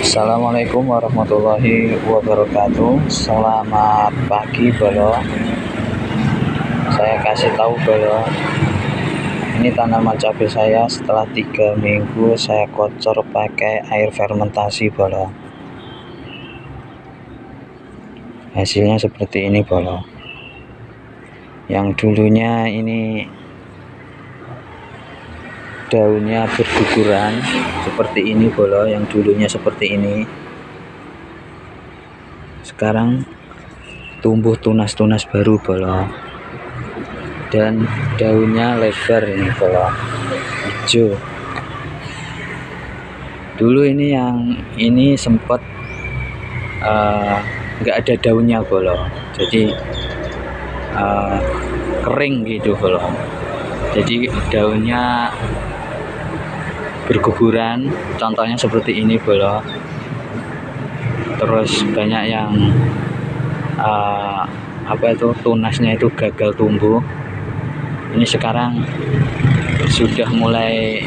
Assalamualaikum warahmatullahi wabarakatuh. Selamat pagi bolo. Saya kasih tahu bolo, ini tanaman cabai saya setelah 3 minggu saya kocor pakai air fermentasi bolo. Hasilnya seperti ini bolo. Yang dulunya ini daunnya berguguran seperti ini bolo, yang dulunya seperti ini sekarang tumbuh tunas-tunas baru bolo, dan daunnya lebar ini bolo, hijau. Dulu ini yang ini sempat nggak ada daunnya bolo, jadi kering gitu bolo, jadi daunnya berguguran, contohnya seperti ini bolo. Terus banyak yang tunasnya itu gagal tumbuh. Ini sekarang sudah mulai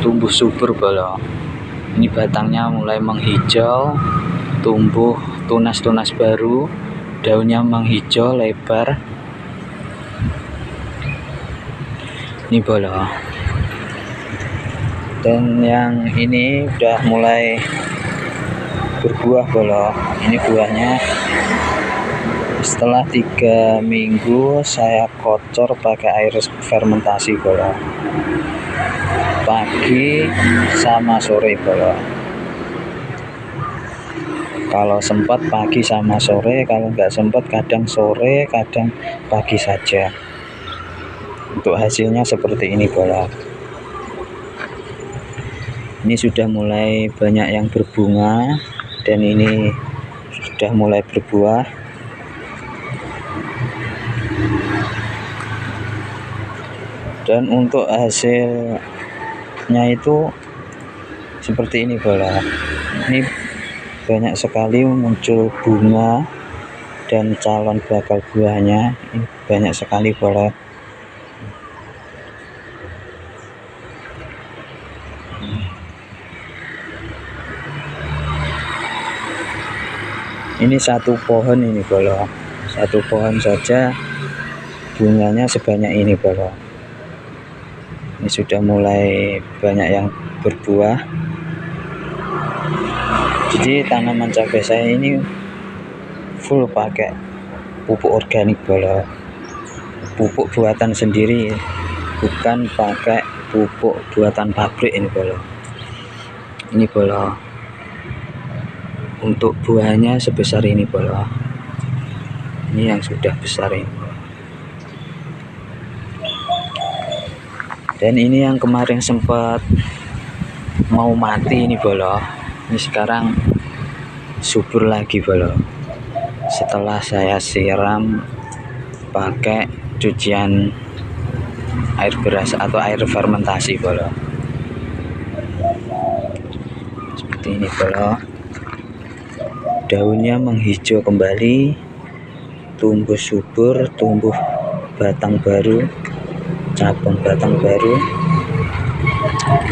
tumbuh subur bolo. Ini batangnya mulai menghijau, tumbuh tunas-tunas baru, daunnya menghijau lebar. Ini bolo. Dan yang ini udah mulai berbuah bolo. Ini buahnya setelah 3 minggu saya kocor pakai air fermentasi bolo, pagi sama sore bolo. Kalau sempat pagi sama sore, kalau nggak sempat kadang sore kadang pagi saja. Untuk hasilnya seperti ini bolo. Ini sudah mulai banyak yang berbunga, dan ini sudah mulai berbuah. Dan untuk hasilnya itu seperti ini bolo. Ini banyak sekali muncul bunga dan calon bakal buahnya, ini banyak sekali bolo. Ini satu pohon ini bolo, satu pohon saja bunganya sebanyak ini bolo. Ini sudah mulai banyak yang berbuah. Jadi tanaman cabai saya ini full pakai pupuk organik bolo, pupuk buatan sendiri, bukan pakai pupuk buatan pabrik ini bolo. Ini bolo, untuk buahnya sebesar ini bolo. Ini yang sudah besar ini. Dan ini yang kemarin sempat mau mati ini bolo. Ini sekarang subur lagi bolo. Setelah saya siram pakai cucian air beras atau air fermentasi bolo. Seperti ini bolo. Daunnya menghijau kembali, tumbuh subur, tumbuh batang baru, cabang batang baru.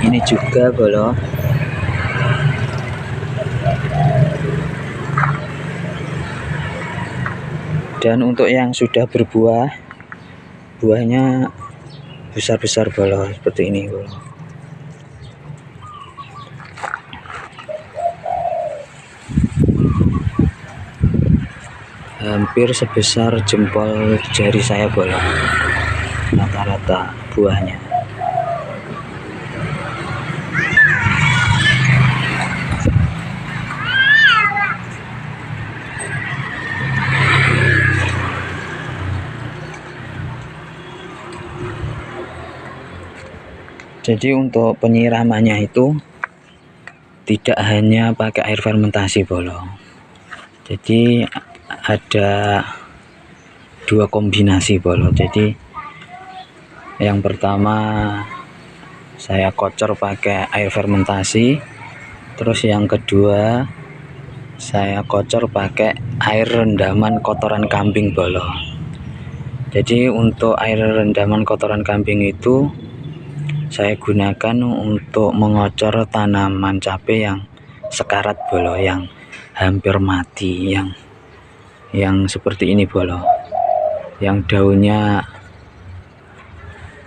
Ini juga bolo. Dan untuk yang sudah berbuah, buahnya besar-besar bolo, seperti ini bolo. Hampir sebesar jempol jari saya bolo, rata-rata buahnya. Jadi untuk penyiramannya itu tidak hanya pakai air fermentasi bolo. Jadi ada 2 kombinasi bolo. Jadi yang pertama saya kocor pakai air fermentasi, terus yang kedua saya kocor pakai air rendaman kotoran kambing bolo. Jadi untuk air rendaman kotoran kambing itu saya gunakan untuk mengocor tanaman cabai yang sekarat bolo, yang hampir mati, yang seperti ini bolo, yang daunnya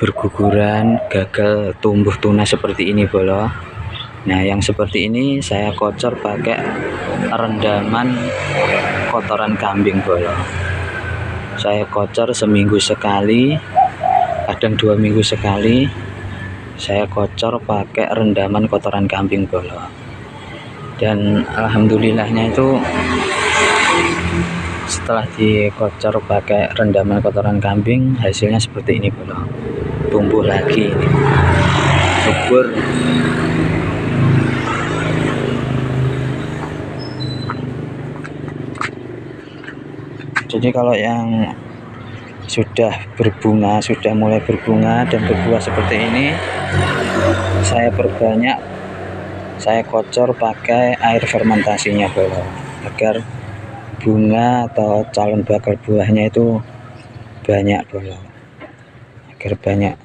berguguran, gagal tumbuh tunas seperti ini bolo. Nah, yang seperti ini saya kocor pakai rendaman kotoran kambing bolo. Saya kocor seminggu sekali, kadang 2 minggu sekali. Saya kocor pakai rendaman kotoran kambing bolo. Dan alhamdulillahnya itu setelah dikocor pakai rendaman kotoran kambing, hasilnya seperti ini bolo. Tumbuh lagi ini, subur. Jadi kalau yang sudah berbunga, sudah mulai berbunga dan berbuah seperti ini, saya perbanyak, saya kocor pakai air fermentasinya bolo, agar bunga atau calon bakal buahnya itu banyak bolo, agar banyak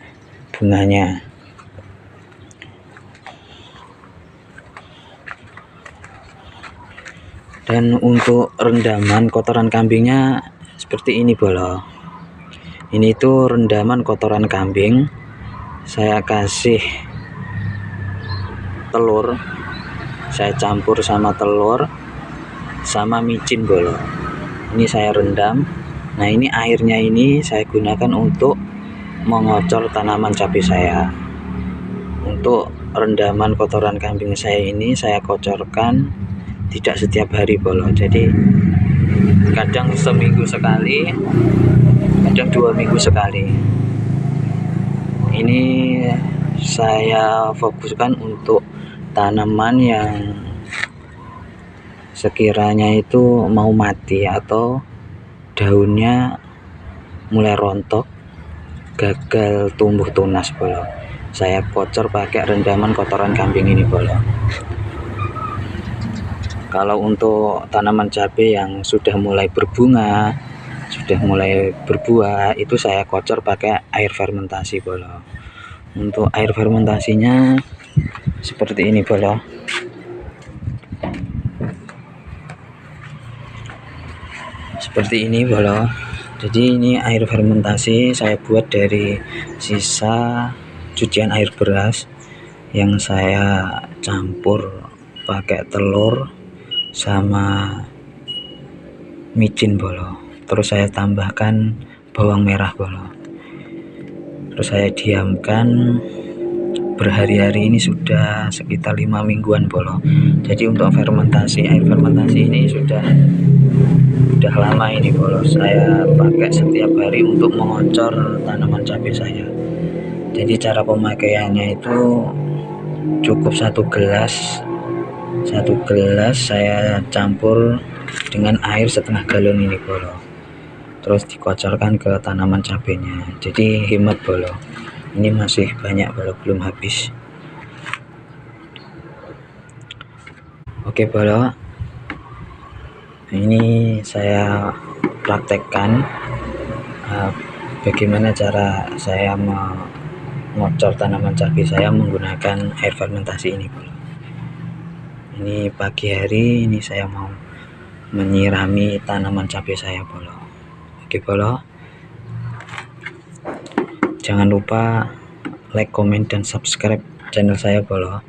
bunganya. Dan untuk rendaman kotoran kambingnya seperti ini bolo. Ini tuh rendaman kotoran kambing, saya kasih telur, saya campur sama telur sama micin bolo. Ini saya rendam. Nah, ini airnya ini saya gunakan untuk mengocor tanaman cabai saya. Untuk rendaman kotoran kambing saya ini saya kocorkan tidak setiap hari bolo, jadi kadang seminggu sekali, kadang 2 minggu sekali. Ini saya fokuskan untuk tanaman yang sekiranya itu mau mati atau daunnya mulai rontok, gagal tumbuh tunas bolo. Saya kocor pakai rendaman kotoran kambing ini bolo. Kalau untuk tanaman cabai yang sudah mulai berbunga, sudah mulai berbuah, itu saya kocor pakai air fermentasi bolo. Untuk air fermentasinya seperti ini bolo. Seperti ini bolo. Jadi ini air fermentasi saya buat dari sisa cucian air beras yang saya campur pakai telur sama micin bolo. Terus saya tambahkan bawang merah bolo. Terus saya diamkan berhari-hari, ini sudah sekitar 5 mingguan bolo. Jadi untuk fermentasi, air fermentasi ini sudah lama ini bolo. Saya pakai setiap hari untuk mengocor tanaman cabai saya. Jadi cara pemakaiannya itu cukup 1 gelas saya campur dengan air setengah galon ini bolo, terus dikocorkan ke tanaman cabenya. Jadi hemat bolo, ini masih banyak bolo, belum habis. Oke bolo, ini saya praktekkan bagaimana cara saya mengocor tanaman cabai saya menggunakan air fermentasi ini bolo. Ini pagi hari ini saya mau menyirami tanaman cabai saya bolo. Oke bolo, jangan lupa like, komen, dan subscribe channel saya bolo.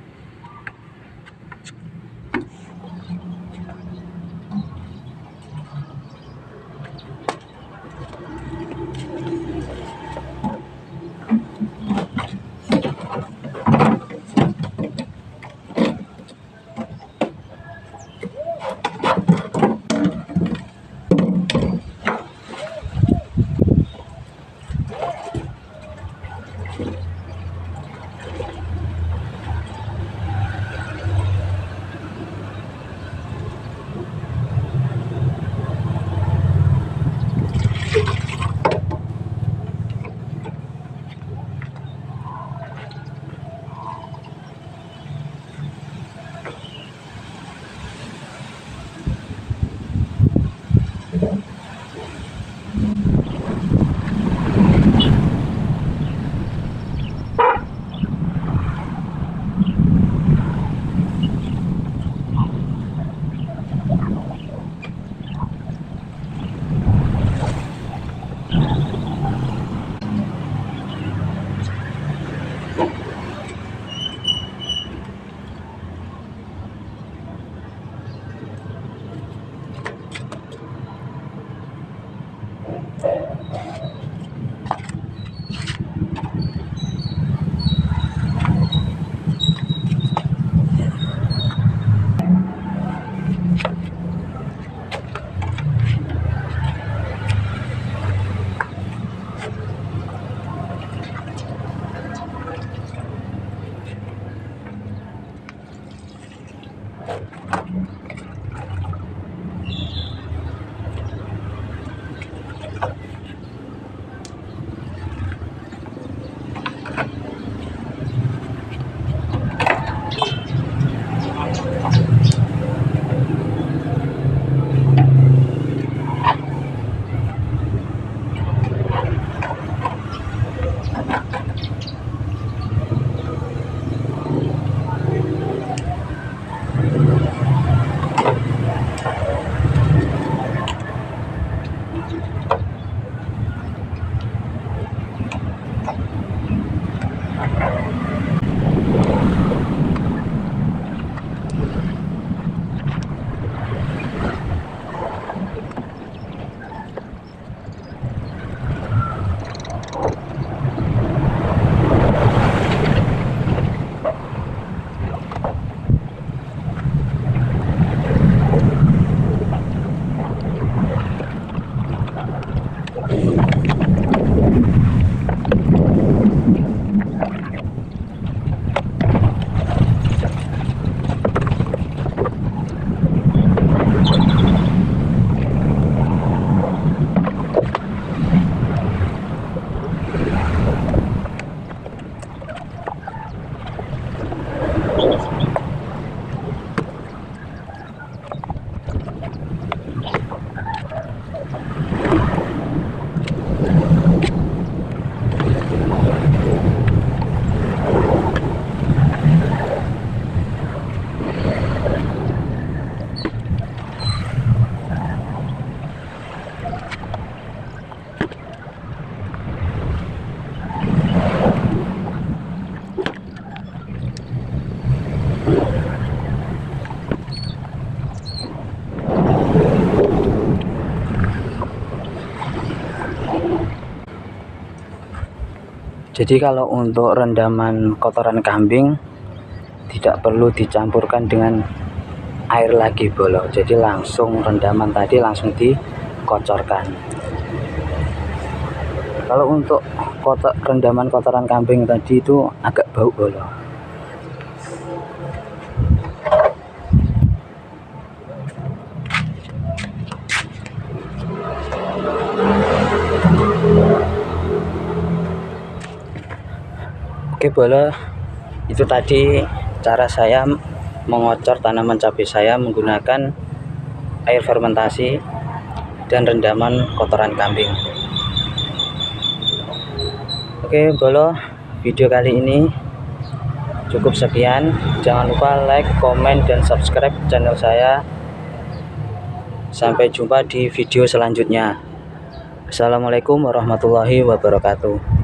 Jadi kalau untuk rendaman kotoran kambing tidak perlu dicampurkan dengan air lagi bolo, jadi langsung rendaman tadi langsung dikocorkan. Kalau untuk rendaman kotoran kambing tadi itu agak bau bolo. Oke bolo, itu tadi cara saya mengocor tanaman cabai saya menggunakan air fermentasi dan rendaman kotoran kambing. Oke bolo, video kali ini cukup sekian. Jangan lupa like, komen, dan subscribe channel saya. Sampai jumpa di video selanjutnya. Assalamualaikum warahmatullahi wabarakatuh.